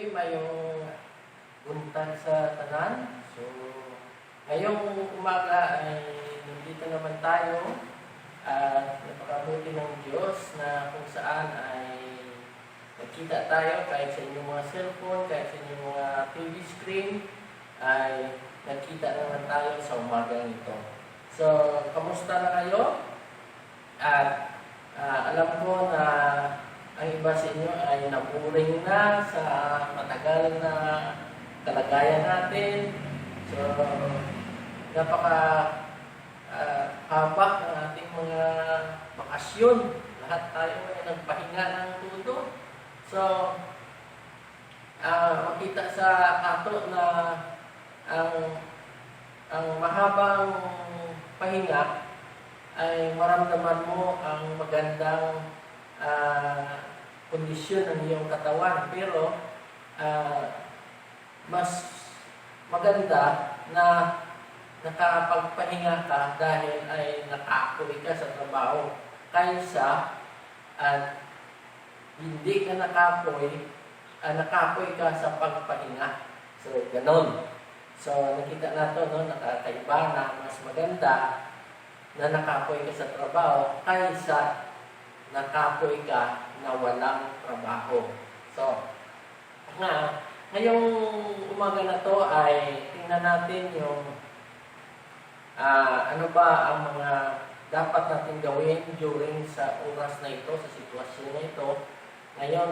Okay, mayong buntag sa tanan. So, ngayong umaga ay nandito naman tayo at napakabuti ng Diyos na kung saan ay nagkita tayo kahit sa inyong mga cellphone, kahit sa inyong mga TV screen, ay nagkita naman tayo sa umagang ito. So, kamusta na kayo? At alam ko na ang iba sa inyo ay naburing na sa matagal na kalagayan natin. So, napaka haba ng ating mga bakasyon. Lahat tayo ay nagpahinga ng todo. So, makita sa ato na ang mahabang pahinga ay maramdaman mo ang magandang kondisyon ng iyong katawan. Pero mas maganda na nakapagpahinga ka dahil ay nakapoy ka sa trabaho kaysa hindi ka nakapoy ka sa pagpahinga. So, ganon. So, nakita nato, no, nakakaiba na mas maganda na nakapoy ka sa trabaho kaysa nakapoy ka na walang trabaho. So, ngayong umaga na to ay tingnan natin yung ano ba ang mga dapat natin gawin during sa oras na ito, sa sitwasyon na ito. Ngayon,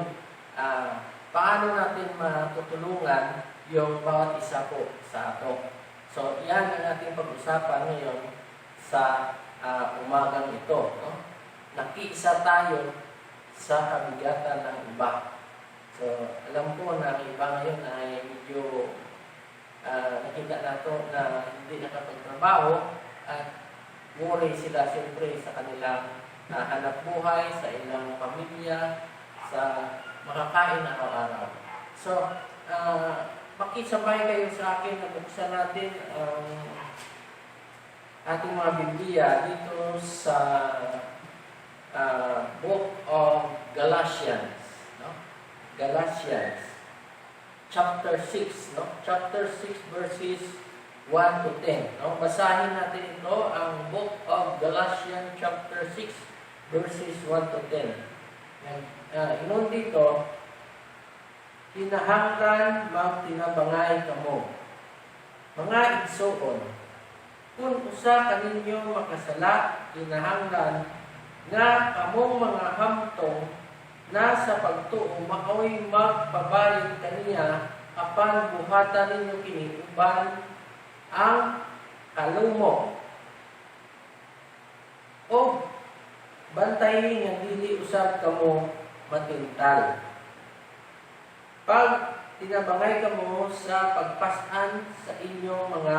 paano natin matutulungan yung bawat isa po sa ato. So, yan ang ating pag-usapan ngayon sa umagang ito. No? Nakiisa tayo sa kabigatan ng iba. So, alam ko na ang iba ngayon ay medyo nakita nato na hindi nakapagtrabaho at worry sila siyempre sa kanilang hanap buhay, sa ilang pamilya, sa makakain araw-araw. So, makisabay kayo sa akin na buksan natin ang ating mga Biblia dito sa Book of Galatians, no? Galatians chapter 6, no? Chapter 6 verses 1 to 10, no? Basahin natin ito, ang Book of Galatians chapter 6 verses 1 to 10. Inon dito, kinahanglan magtinabangay kamo, mga igsoon, kung usa kaninyo makasala, kinahanglan nga kamong mga hamtong na sa pagtuo maoy magpabayad kaniya apan buhatan ninyo kini uban ang kalumo o bantayin nga dili usab kamo matintal. Pag tinabangay kamo sa pagpasan sa inyong mga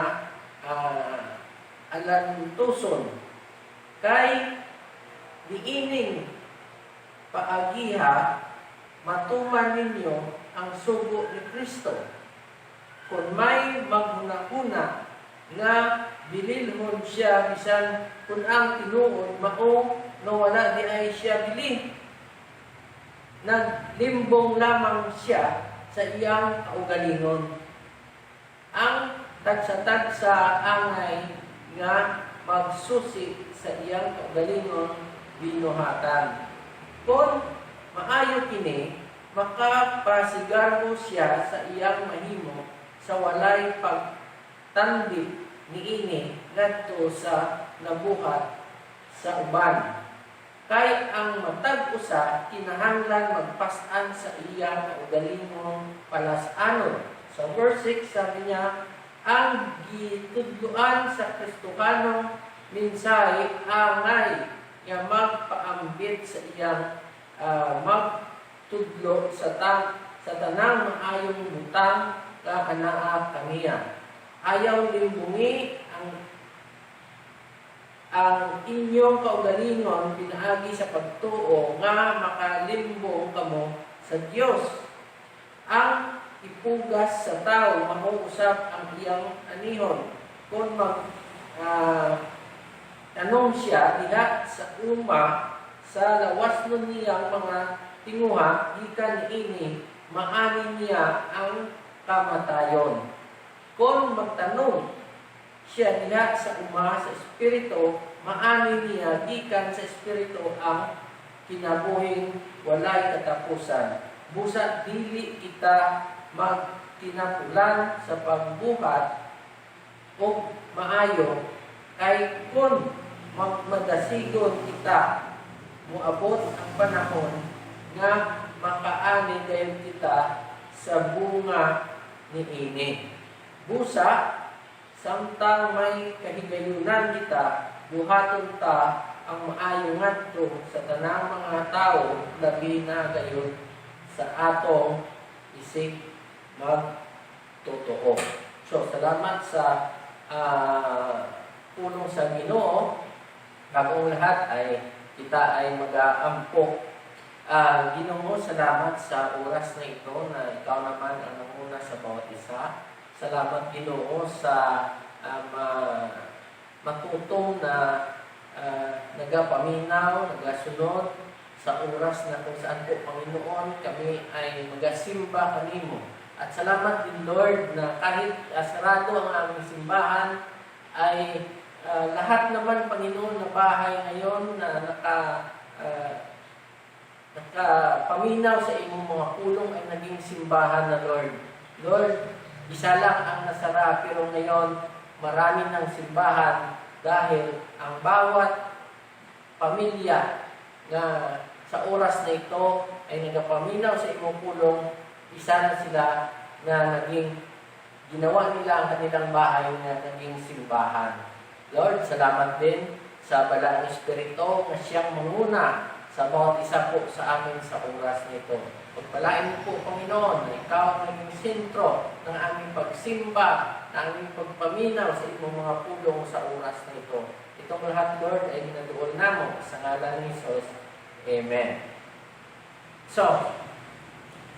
alantuson, kay diining paagiha matuman ninyo ang sugo ni Kristo. Kung may maghuna-huna nga bililhon siya bisan kung ang tinuod mao no wala di ay siya bilin, naglimbong lamang siya sa iyang kaugalingon. Ang tagsa-tagsa angay nga magsusi sa iyang kaugalingon binuhatan. Kung maayo kini, makapasigarbo siya sa iyang mahimo sa walay pagtandi niini ngadto sa nabuhat sa uban. Kay ang matag usa kinahanglan magpas-an sa iyang kaugalingong palasanon. Sa verse 6 sabi niya, ang gitudloan sa Kristokanong mensahe angay nga magpaambit sa iyang magtudlo sa tanang maayong butang nga kanaa kaniya. Ayaw limbungi ang inyong kaugalingon pinaagi sa pagtuo nga makalimbong kamo sa Dios. Ang ipugas sa tao mao-usab ang iyang anihon. Kung tanong siya diha sa uma sa lawas nun niyang mga tinguha gikan niini maanin niya ang kamatayon. Kung magtanong siya diha sa sa Espiritu, maanin niya gikan sa Espiritu ang kinabuhing walay katapusan. Busa dili kita magtinapulan sa pagbuhat o maayo, kay kung magmadasigon kita, muabot ang panahon nga makaani kayo kita sa bunga ni ini. Busa, samtang may kahigayunan kita, buhaton ta ang maayo ngadto sa tanang mga tao, labi na gayon sa atong isig magtotoo. So, salamat sa pulong sa Ginoo. Bagong lahat ay kita ay mag-aampok. Ginoo, salamat sa oras na ito na ikaw naman ang nanguna sa bawat isa. Salamat, Ginoo, sa matutong na nagapaminaw, nagasunod sa oras na kung saan po, Panginoon, kami ay magasimba kanimo. At salamat din, Lord, na kahit sarado ang aming simbahan, ay lahat naman, Panginoon, na bahay ngayon na nakapaminaw sa imong mga pulong ay naging simbahan na, Lord. Lord, isa lang ang nasara, pero ngayon marami ng simbahan dahil ang bawat pamilya na sa oras na ito ay nagapaminaw sa imong pulong, isa na sila na naging ginawa nila ang kanilang bahay na naging simbahan. Lord, salamat din sa Balang Espiritu na siyang manguna sa bawat isa po sa amin sa oras nito. Pagpalain mo po, Panginoon, na ikaw ang naging sentro ng aming pagsimba, ng aming pagpaminaw sa imong mga pulong sa oras na ito. Itong lahat, Lord, ay ginadoon namo sa ngalan ni Jesus. Amen. So,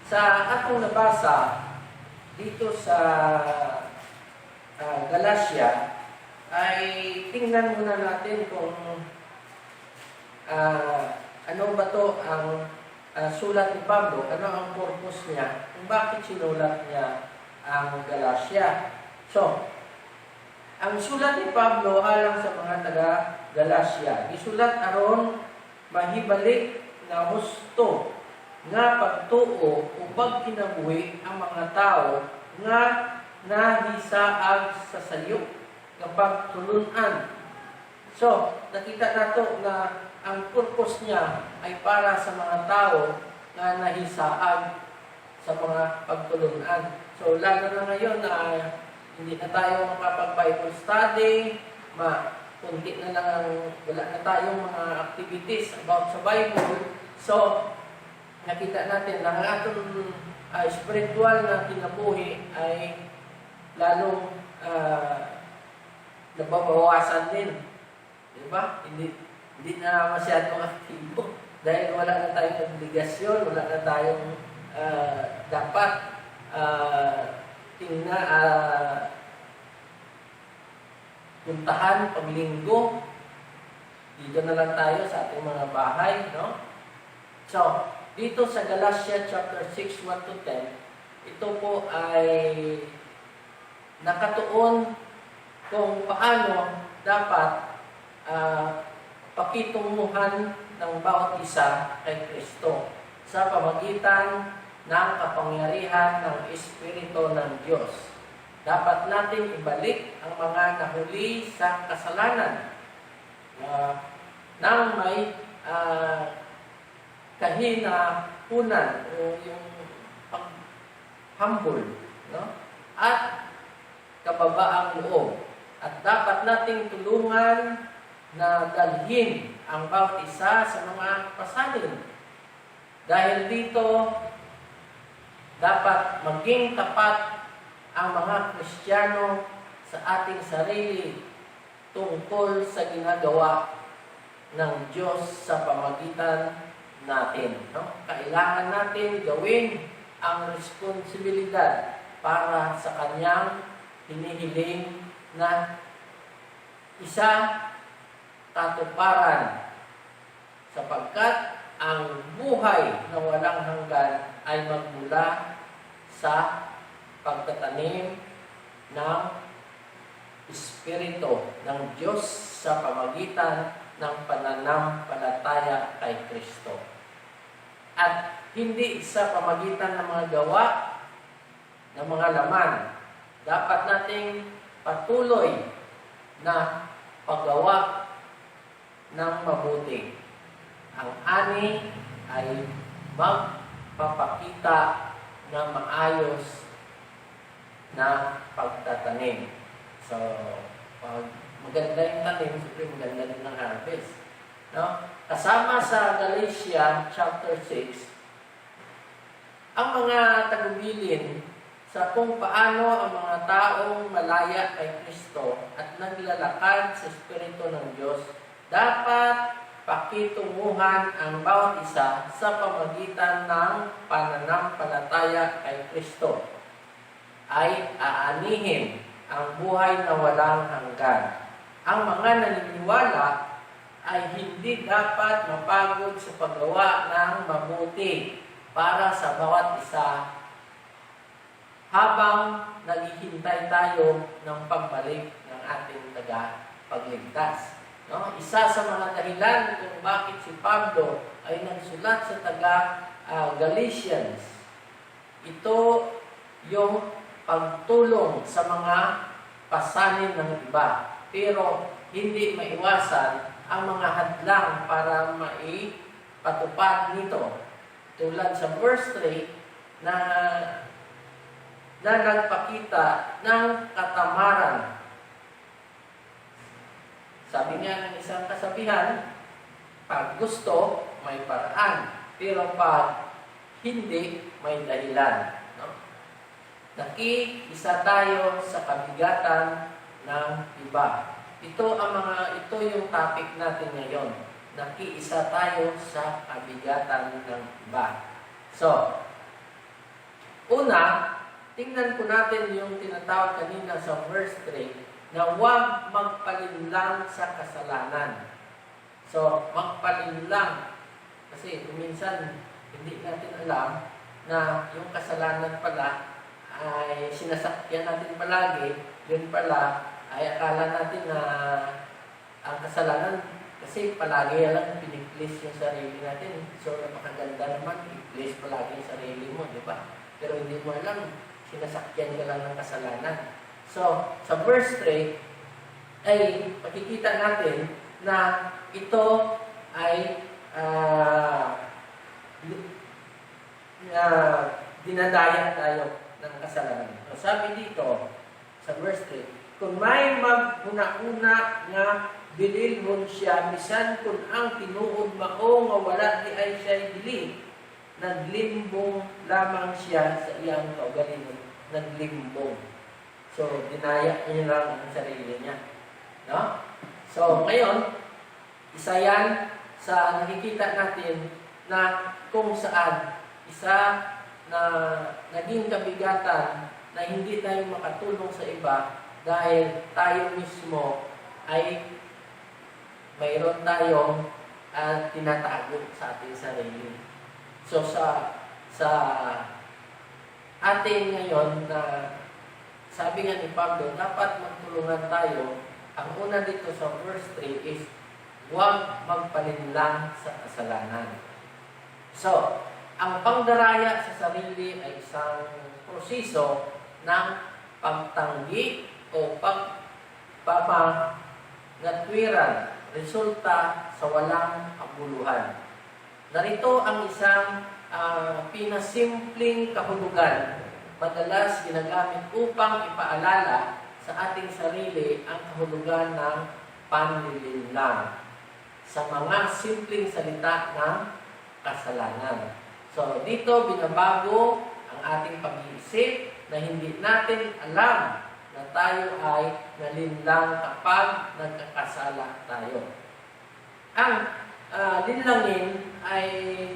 sa atong nabasa dito sa Galatia, ay tingnan muna natin kung ano ba to ang sulat ni Pablo, ano ang purpose niya, kung bakit sinulat niya ang Galatia. So, ang sulat ni Pablo alang sa mga taga-Galatia, isulat aron mahibalik na husto nga pagtuo upang kinabuhi ang mga tao nga nahisaag sa sayo nga pagtulunan. So, nakita nato na ang purpose niya ay para sa mga tao na nahisaag sa mga pagtulunan. So, lalo na ngayon na hindi na tayo makapag-Bible study, kunti na lang, wala na tayong mga activities about sa Bible. So, nakita natin na ang atong spiritual na kinabuhi ay lalong nababawasan din. Diba? Hindi na masyadong aktibo dahil wala na tayong obligasyon, wala na tayong dapat puntahan paglinggo. Dito na lang tayo sa ating mga bahay, no? So, dito sa Galatia chapter 6, 1-10, ito po ay nakatuon kung paano dapat pakitunguhan ng bawat isa kay Kristo sa pamagitan ng kapangyarihan ng Espiritu ng Diyos. Dapat natin ibalik ang mga nahuli sa kasalanan nang may kahinahunan o yung humble, no? At kababaang loob. At dapat nating tulungan na dalhin ang bawat isa sa mga pasalin. Dahil dito, dapat maging tapat ang mga Kristiyano sa ating sarili tungkol sa ginagawa ng Diyos sa pamagitan natin. No? Kailangan natin gawin ang responsibilidad para sa Kanyang hinihiling na isa katuparan, sapagkat ang buhay na walang hanggan ay magmula sa pagtatanim ng Espiritu ng Diyos sa pamagitan ng pananampalataya kay Kristo. At hindi sa pamagitan ng mga gawa, ng mga laman. Dapat nating patuloy na paggawa ng mabuti. Ang ani ay magpapakita ng maayos na pagtatanim. So, pag maganda yung tanim, siyempre maganda din ang harvest. No? Kasama sa Galatia chapter 6, ang mga tagubilin sa kung paano ang mga taong malaya kay Kristo at naglalakad sa Espiritu ng Diyos dapat pakitunguhan ang bawat isa sa pamagitan ng pananampalataya kay Kristo ay aanihin ang buhay na walang hanggan. Ang mga naniniwala ay hindi dapat mapagod sa paggawa ng mabuti para sa bawat isa habang naghihintay tayo ng pagbalik ng ating tagapagligtas. No? Isa sa mga dahilan kung bakit si Pablo ay nagsulat sa Galatians, ito yung pagtulong sa mga pasanin ng iba. Pero hindi maiwasan ang mga hadlang para maipatupad nito. Tulad sa verse 3 na nagpakita ng katamaran. Sabi nga ng isang kasabihan, pag gusto, may paraan. Pero pag hindi, may dahilan. Nakiisa tayo sa kabigatan ng iba. Ito yung topic natin ngayon. Nakiisa tayo sa kabigatan ng iba. So, una, tingnan po natin yung tinatawag kanina sa verse 3 na huwag magpalinlang sa kasalanan. So, magpalinlang. Kasi minsan, hindi natin alam na yung kasalanan pala ay sinasakyan natin palagi, yun pala ay akala natin na ang kasalanan kasi palagi lang piniplease yung sarili natin. So napakaganda naman, i-please palagi yung sarili mo, di ba? Pero hindi mo alam, sinasakyan ka lang ng kasalanan. So, sa verse 3 ay makikita natin na ito ay dinadaya tayo ng kasalanan. So, sabi dito sa verse 3, kung may maghuna-una nga bililhon siya, bisan kung ang tinuod mao nga wala di ay siya bili, naglimbong lamang siya sa iyang kaugalingon. Naglimbong. So, dinaya niya lang ang sarili niya. No? So, ngayon, isa yan sa nakikita natin na kung saan isa na naging kabigatan na hindi tayo makatulong sa iba dahil tayo mismo ay mayroon tayong tinatago sa ating sarili. So sa atin ngayon na sabi nga ni Pablo, dapat magtulungan tayo. Ang una dito sa verse 3 is huwag magpalinlang sa kasalanan. So, ang pangdaraya sa sarili ay isang proseso ng pagtanggi o pagpapangatwiran, resulta sa walang kabuluhan. Narito ang isang pinasimpleng kahulugan, madalas ginagamit upang ipaalala sa ating sarili ang kahulugan ng panlilinlang sa mga simpleng salita ng kasalanan. So, dito binabago ang ating pag-iisip na hindi natin alam na tayo ay nalinlang kapag nagkakasala tayo. Ang linlangin ay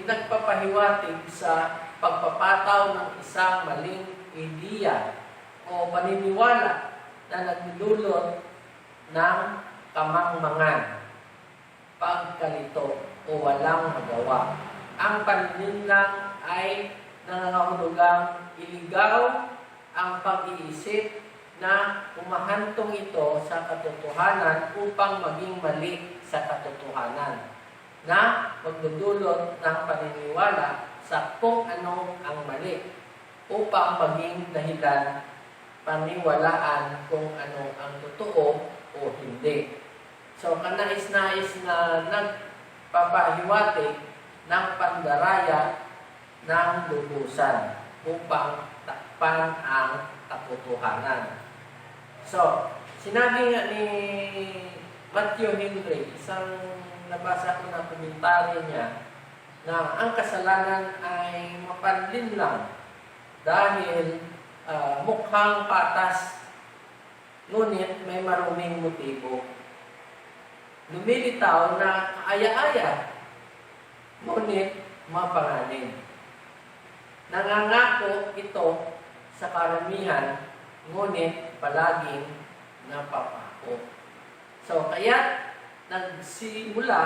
nagpapahiwatig sa pagpapataw ng isang maling ideya o paniniwala na nagdudulot ng kamangmangan, pagkalito o walang magawa. Ang panlilinlang ay nangangahulugang iligaw ang pag-iisip na umahantong ito sa katotohanan upang maging mali sa katotohanan, na magdudulot ng paniniwala sa kung ano ang mali upang maging dahilan paniwalaan kung ano ang totoo o hindi. So, kanais-nais na nagpapahiwatig ng pandaraya ng lubusan upang takpan ang katotohanan. So, sinabi nga ni Matthew Henry, isang nabasa ko na komentaryo niya, na ang kasalanan ay mapanlin lang dahil mukhang patas, ngunit may maruming motibo. Lumilitaw na kaaya-aya, ngunit mapanganib. Nangangako ito sa karamihan, ngunit palaging napapako. So, kaya nagsimula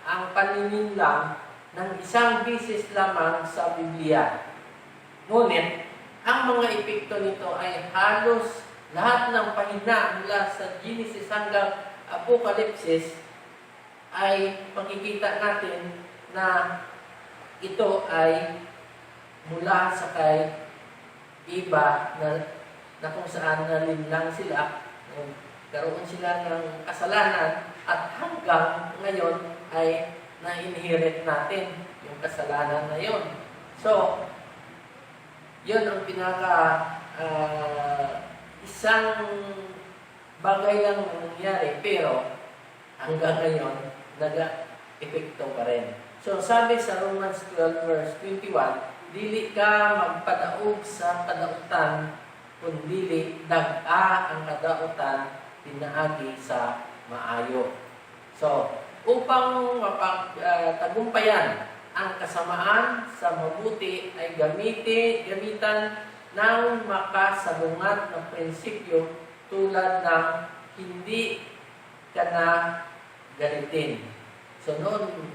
ang panininlang ng isang bisis lamang sa Biblia. Ngunit, ang mga epekto nito ay halos lahat ng pahina mula sa Genesis hanggang Apokalipsis ay makikita natin na ito ay mula sa kay iba na kung saan nalinlang sila, karoon sila ng kasalanan at hanggang ngayon ay na-inherit natin yung kasalanan na yun. So, yun ang isang bagay lang na nangyari, pero hanggang ngayon, nag-epekto pa rin. So, sabi sa Romans 12 verse 21, dili ka magpadaog sa kadautan, kundili dag-a ang kadautan, pinaagi sa maayo. So, upang mapagtagumpayan ang kasamaan sa mabuti ay gamitan ng makasalungat na prinsipyo tulad ng hindi ka na galitin. So, noon,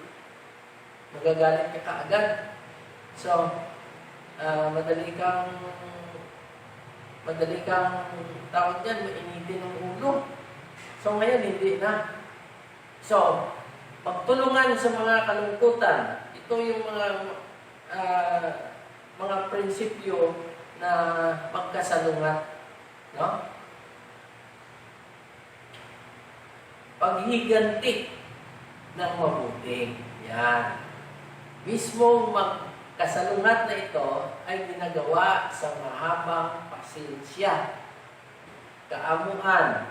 magagalit ka kaagad. So, madali kang tawag dyan, mainitin ng ulo. So, ngayon, hindi na. So, pagtulungan sa mga kalungkutan, ito yung mga prinsipyo na magkasalungat, no? Paghiganti ng mabuti. Yan. Mismo magkasalungat na ito ay ginagawa sa mahabang pasensya, kaamuhan,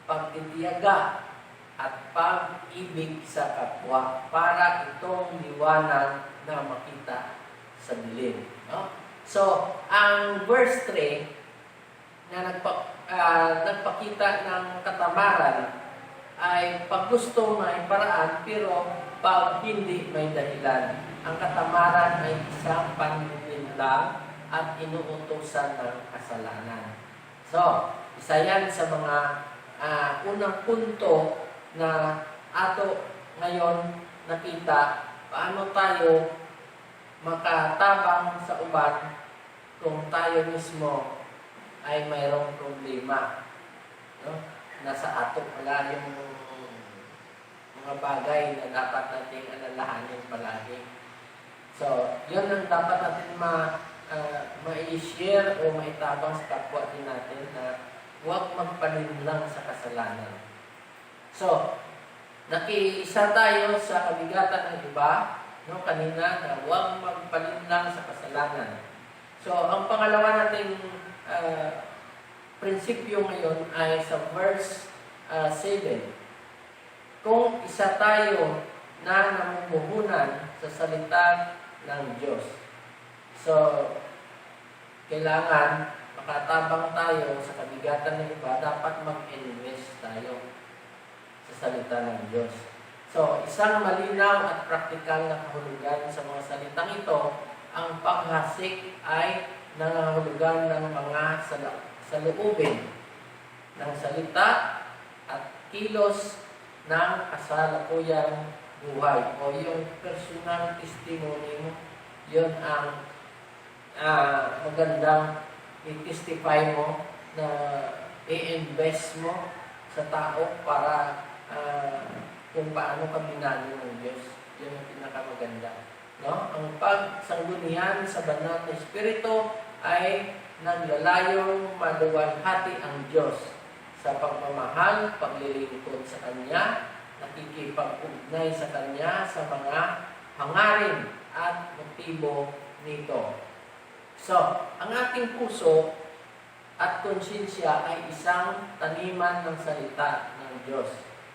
pagtitiyaga, at pag-ibig sa kapwa para itong liwanag na makita sa dilim. No? So, ang verse 3 na nagpakita ng katamaran ay pag gusto may paraan pero pag hindi may dahilan. Ang katamaran ay isang panlilinlang at inuutosan ng kasalanan. So, isa yan sa mga unang punto na ato ngayon nakita paano tayo makatabang sa uban kung tayo mismo ay mayroong problema. No? Nasa ato pala yung mga bagay na dapat nating alalahanin palagi. So, yun ang dapat natin ma-share o maitabang sa kapwa din natin na huwag magpalinlang sa kasalanan. So, nakiisa tayo sa kabigatan ng iba, no, kanina na huwag magpalinlang sa kasalanan. So, ang pangalawa nating prinsipyo ngayon ay sa verse 7. Kung isa tayo na namumuhunan sa salita ng Diyos. So, kailangan makatabang tayo sa kabigatan ng iba, dapat mag-invest tayo sa salita ng Diyos. So, isang malinaw at praktikal na kahulugan sa mga salitang ito, ang paghasik ay nangangahulugan ng mga saloobin ng salita at kilos ng kasalukuyang buhay o yung personal testimony mo, yun ang magandang i-testify mo na i-invest mo sa tao para kung paano ka binalo ng Diyos. Yun ang pinakamaganda. No? Ang pagsanggunian sa banal na Espiritu ay naglalayong maluwalhati ang Diyos sa pagmamahal, paglilingkod sa Kanya, nakikipag-ugnay sa Kanya sa mga hangarin at motibo nito. So, ang ating puso at konsensya ay isang taniman ng salita ng Diyos.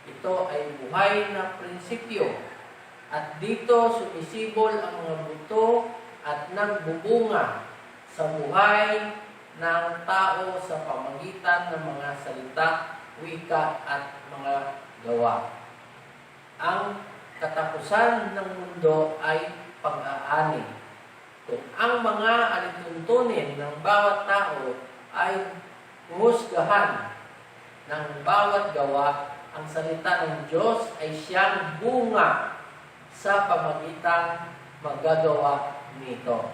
Ito ay buhay na prinsipyo at dito sumisibol ang mga buto at nagbubunga sa buhay ng tao sa pamagitan ng mga salita, wika at mga gawa. Ang katapusan ng mundo ay pag-aani. Kung ang mga alituntunin ng bawat tao ay huhusgahan ng bawat gawa, ang salita ng Diyos ay siyang bunga sa pamagitan magagawa nito.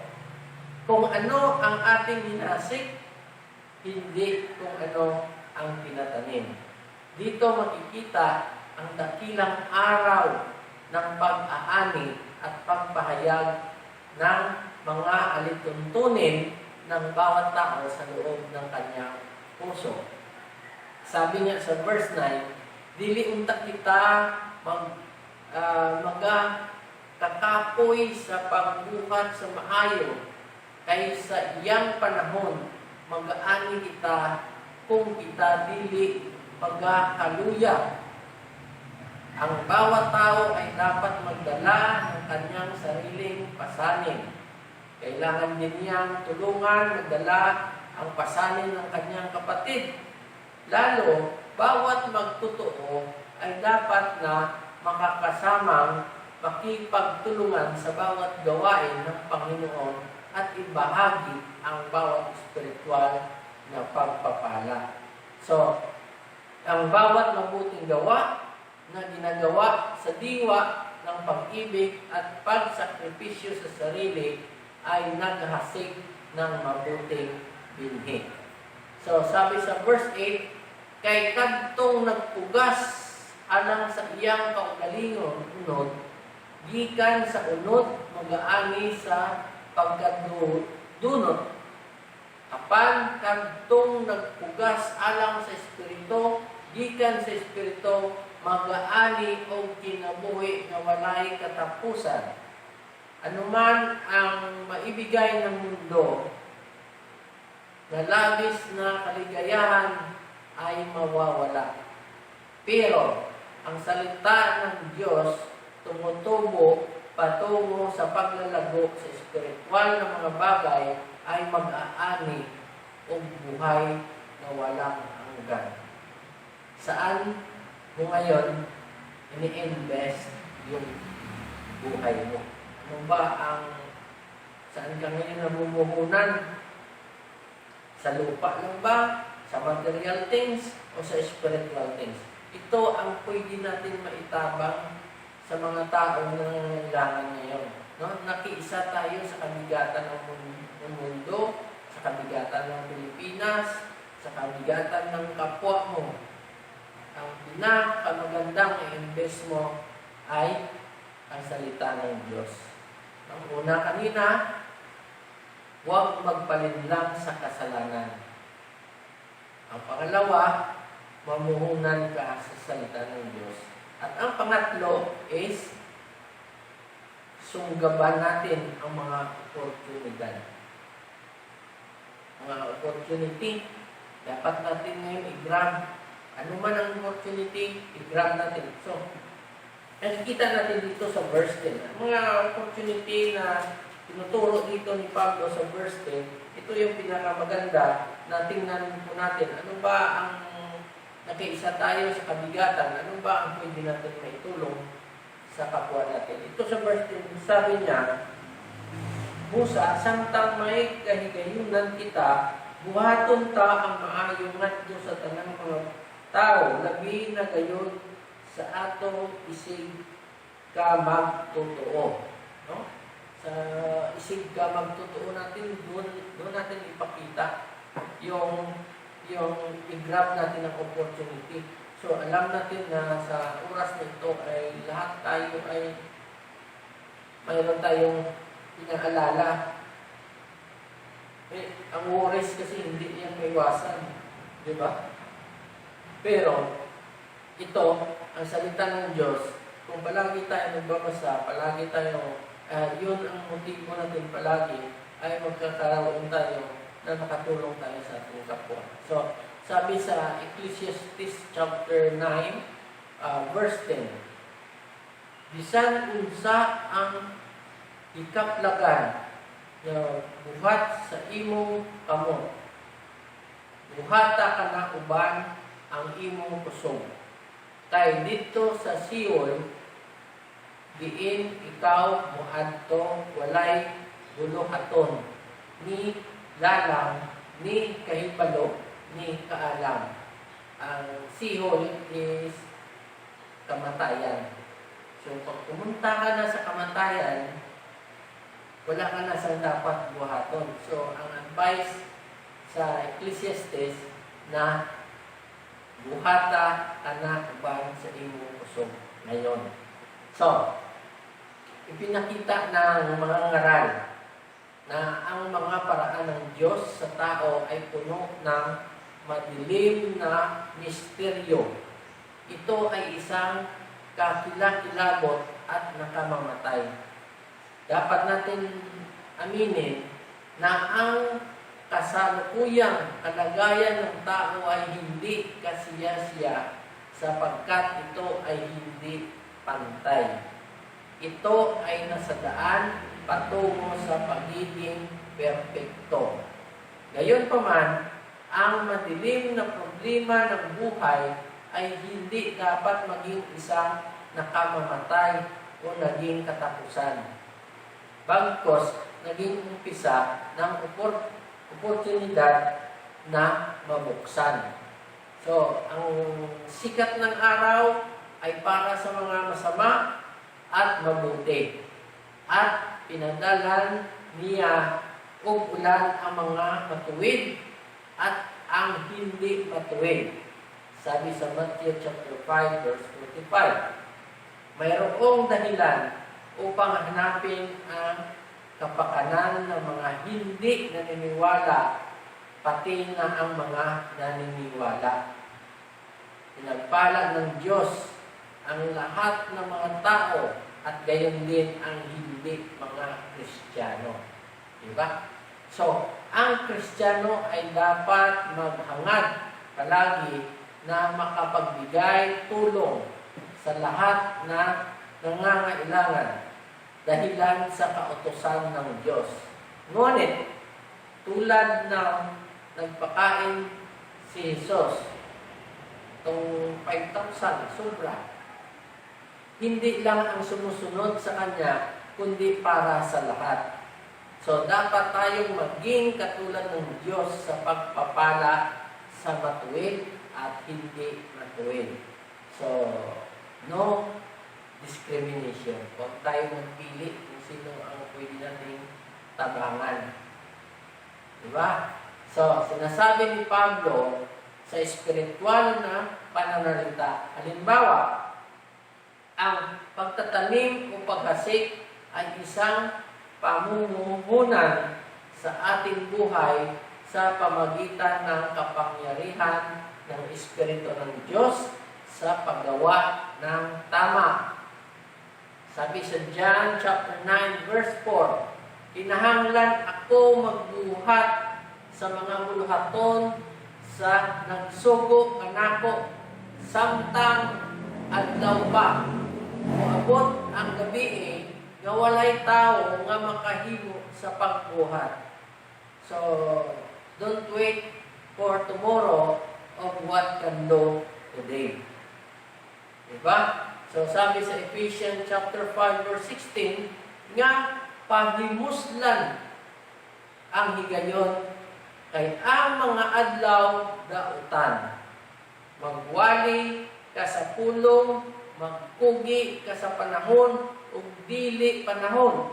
Kung ano ang ating hinasik, hindi kung ano ang tinatanim. Dito makikita ang dakilang araw ng pag-aani at pagpahayag ng mga alituntunin ng bawat tao sa loob ng kanyang puso. Sabi niya sa verse 9, dili unta kita magkakapoy sa pagbuhat sa maayo, kay sa iyang panahon mag-aani kita kung kita dili pagkakaluya. Ang bawat tao ay dapat magdala ng kanyang sariling pasanin. Kailangan din niyang tulungan magdala ang pasanin ng kanyang kapatid. Lalo, bawat magtotoo ay dapat na makakasamang makipagtulungan sa bawat gawain ng Panginoon at ibahagi ang bawat spiritual na pagpapala. So, ang bawat mabuting gawa na ginagawa sa diwa ng pag-ibig at pagsakripisyo sa sarili ay naghahasik ng mabuting binhi. So, sabi sa verse 8, kay kadtong nagpugas alang sa iyang kaugalingon unod, gikan sa unod mag-aani sa pagkadunot. Apan kadtong nagpugas alang sa Espiritu, gikan sa Espiritu mag-aani o kinabuhi na walay katapusan. Anuman ang maibigay ng mundo na labis na kaligayahan ay mawawala. Pero ang salita ng Diyos tumutubo patungo sa paglalago sa espiritual na mga bagay ay mag-aani o buhay na walang hanggan. Saan mo ngayon ini-invest yung buhay mo? Ano ba saan ka ngayon namumuhunan? Sa lupa lang ba? Sa material things? O sa spiritual things? Ito ang pwede natin maitabang sa mga taong nangangailangan ngayon. No? Nakiisa tayo sa kabigatan ng mundo, sa kabigatan ng Pilipinas, sa kabigatan ng kapwa mo. Ang pinakamagandang i-invest mo ay ang salita ng Diyos. Ang una kanina, huwag magpalinlang sa kasalanan. Ang pangalawa, mamuhunan ka sa salita ng Diyos. At ang pangatlo is, sunggaban natin ang mga oportunidad. Mga opportunity, dapat natin ngayon i-grab. Ano man ang opportunity, i-grab natin. So, nakikita natin dito sa verse 10. Mga opportunity na tinuturo dito ni Pablo sa verse 10, ito yung pinakamaganda na tingnan po natin. Ano ba ang nakiisa tayo sa kabigatan? Ano ba ang pwede natin maitulong sa kapwa natin? Ito sa verse 10, sabi niya, Musa, samtang may kahigayunan kita, buhaton ta ang maayong ngadto sa tanang mga tao, labi na gayon sa atong isig ka magtotoo. No? sa isig ka magtotoo natin, doon natin ipakita yung i-grab natin ang opportunity. So, alam natin na sa oras na ito ay lahat tayo ay mayroon tayong inaalala. Ang worries kasi hindi yan maiwasan. Di ba? Pero, ito, ang salita ng Diyos, kung palagi tayo nagbabasa, palagi tayo, yun ang motibo natin palagi, ay magkakaroon tayo na nakatulong tayo sa ating kapwa. So, sabi sa Ecclesiastes chapter 9, verse 10, bisan unsa ang ikaplagan na buhat sa imong kamot, buhata ka na uban ang imong kusog. Kay dito sa Sion, diin ikaw muadto walay buluhaton, ni lalang, ni kahibalo, ni kaalam. Ang Sihol is kamatayan. So, pag pumunta ka na sa kamatayan, wala ka na sa dapat buhaton. So, ang advice sa Ecclesiastes na buhata ka na uban sa imong kusog ngayon. So, ipinakita ng mga ngaral na ang mga paraan ng Diyos sa tao ay puno ng madilim na misteryo. Ito ay isang kakilakilabot at nakamamatay. Dapat natin aminin na ang kasalukuyang kalagayan ng tao ay hindi kasiya-siya sapagkat ito ay hindi pantay. Ito ay nasa daan patungo sa pagiging perpekto. Gayunpaman, ang madilim na problema ng buhay ay hindi dapat maging isang nakamamatay o naging katapusan. Bagkus, naging umpisa ng oportunidad na mabuksan. So, ang sikat ng araw ay para sa mga masama at mabuti. At pinadalan niya og ulan ang mga matuwid at ang hindi matuwid. Sabi sa Matthew chapter 5 verse 45. Mayroong dahilan upang hanapin ang kapakanan ng mga hindi naniniwala, pati na ang mga naniniwala. Pinagpala ng Diyos ang lahat ng mga tao at gayon din ang hindi mga Kristiyano. Diba? So, ang Kristiyano ay dapat maghangad palagi na makapagbigay tulong sa lahat na nangangailangan dahilan sa kautusan ng Diyos. Ngunit, tulad ng nagpakain si Jesus, itong 5,000, sobra. Hindi lang ang sumusunod sa Kanya, kundi para sa lahat. So, dapat tayong maging katulad ng Diyos sa pagpapala sa matuwid at hindi matuwid. So, no discrimination. Huwag tayo magpili kung sino ang pwede nating tabangan. Diba? So, sinasabi ni Pablo sa espiritual na pananalita. Halimbawa, ang pagtatanim o paghasik ay isang pamumuhunan sa ating buhay sa pamagitan ng kapangyarihan ng Espiritu ng Diyos sa paggawa ng tama. Sabi sa John chapter 9 verse 4, kinahanglan ako magbuhat sa mga buluhaton sa nagsugo kanako samtang adlaw pa. Moabot ang gabi nga walay tao nga makahimo sa pagbuhat. So, don't wait for tomorrow of what can do today. Diba? So, sabi sa Ephesians chapter 5 verse 16, nga pahimuslan ang higayon kay ang mga adlaw dautan. Magwali ka sa pulong, magkugi ka sa panahon, ug dili panahon.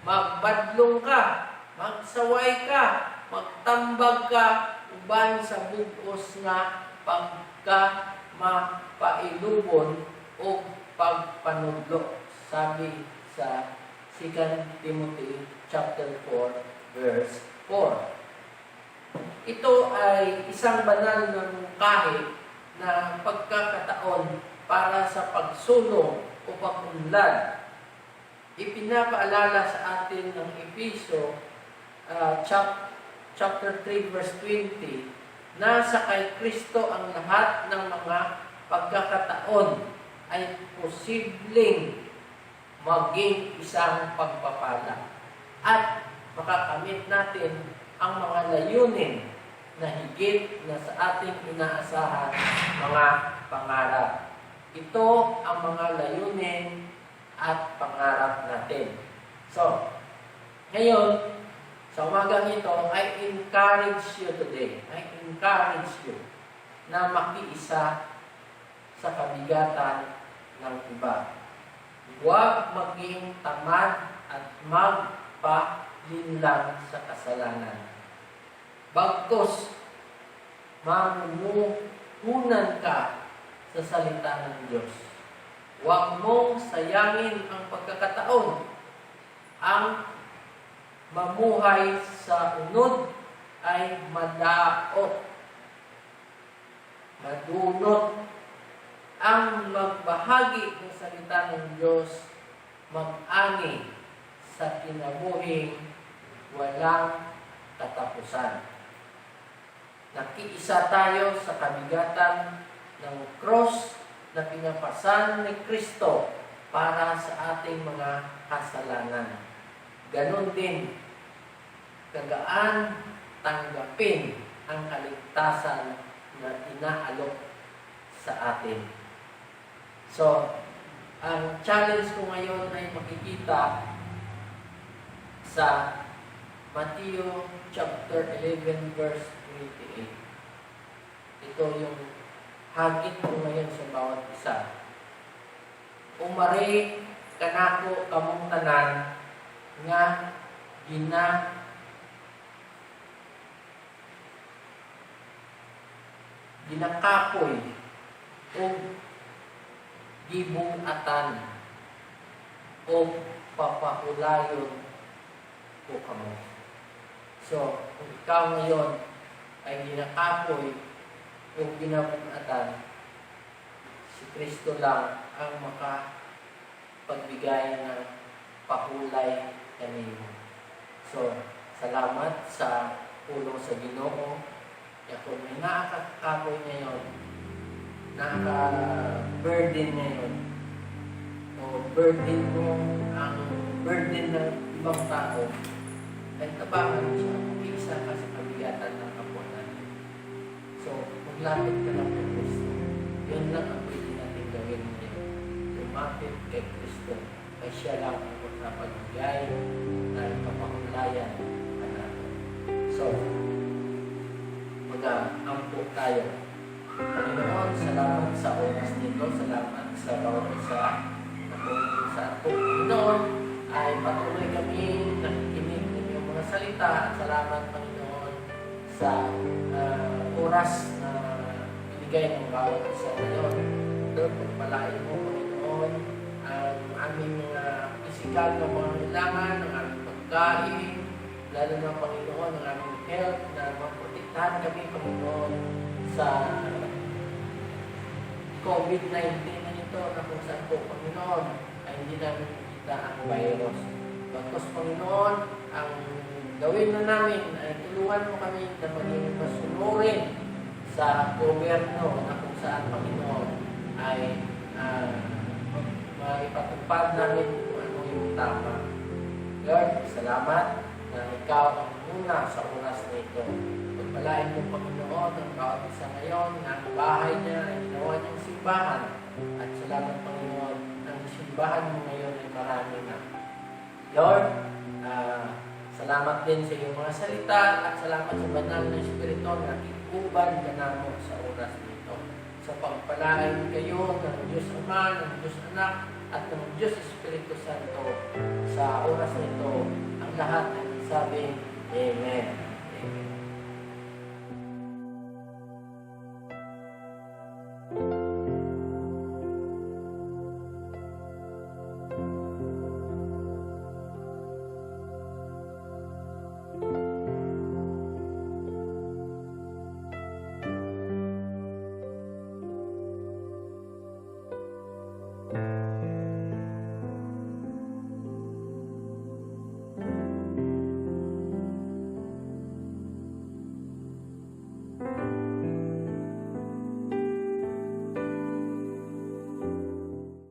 magbadlong ka, magsaway ka, magtambag ka, uban sa bugos nga pagka mapailubon o pagpanudlo. Sabi sa 2 Timothy chapter 4, verse 4. Ito ay isang banal na mungkahi na pagkakataon para sa pagsulong o pag-unlad. Ipinapaalala sa atin ng Efeso chapter 3 verse 20 na sa kay Kristo ang lahat ng mga pagkakataon ay posibleng maging isang pagpapala at makakamit natin ang mga layunin na higit na sa ating inaasahan mga pangarap. Ito ang mga layunin at pangarap natin. So, ngayon, sa umagang ito, I encourage you today. I encourage you na makiisa sa kabigatan ng iba. Huwag maging tamad at magpalinlang sa kasalanan. Bagkus, mamumuhunan ka sa salita ng Diyos. Huwag mong sayangin ang pagkakataon. Ang mamuhay sa unod ay madaot, madunot. Ang magbahagi ng salita ng Diyos, mag-ani sa kinabuhing walang katapusan. Nakiisa tayo sa kabigatan ng cross na pinapasan ni Kristo para sa ating mga kasalanan. Ganon din, kagaan tanggapin ang kaligtasan na inaalok sa atin. So, ang challenge ko ngayon ay makikita sa Matthew chapter 11 verse 28. Ito yung hagit ko ngayon sa bawat isa. Umari kanako kamong tanan nga ginakapoy o gibungatan o papahulayon ko kamo. So, kung ikaw ngayon ay ginakapoy o ginabungatan, si Kristo lang ang makapagbigay ng pahulay kanimo. So, salamat sa tulong sa Ginoo. Kung may nakakapoy ngayon, nakaka-burden ngayon, o burden mo ang burden ng ibang tao, ay tabangan siya, mag-iisa ka sa kabigatan ng kapwa natin. So, maglapit ka lang kay Kristo. Yun lang ang pwede natin gawin ngayon. Lumapit kay Kristo, ay siya lang ang magpapagbigay ng kapahulayan ka natin. So, mag-ampo tayo. Panginoon, salamat sa oras nito. Salamat sa bawat isa na tumulong sa ato. Panginoon, ay patuloy kami nakikinig ng iyong mga salita. At salamat, Panginoon, sa oras na binigay ng bawat isa ngayon. Ito, pagpalain mo, Panginoon, ang aming mga pisikal na mga kailangan, ang aming pagkain, lalo na, Panginoon, ang aming health na maprotektahan kami, Panginoon, sa COVID-19 na ito na kung saan po, Panginoon, ay hindi namin makita ang virus. Bagkus, Panginoon, ang gawin na namin ay tulungan mo kami na maging masunurin sa gobyerno na kung saan, Panginoon, ay maipatupad namin kung ano yung tama. Lord, salamat na ikaw ang una sa oras na ito. Pagpalain mo, Panginoon, ang bawat isa ngayon na ang bahay niya ay ginawa niyang simbahan. At salamat, Panginoon, ang simbahan mo ngayon ay marami na. Lord, salamat din sa iyong mga salita at salamat sa banal na Espiritu na ikuban ka namo sa oras nito. Sa pagpalain kayo ng Diyos Ama, ng Diyos Anak, at ng Diyos Espiritu Santo sa oras na ito, ang lahat ay sabing Amen. Amen.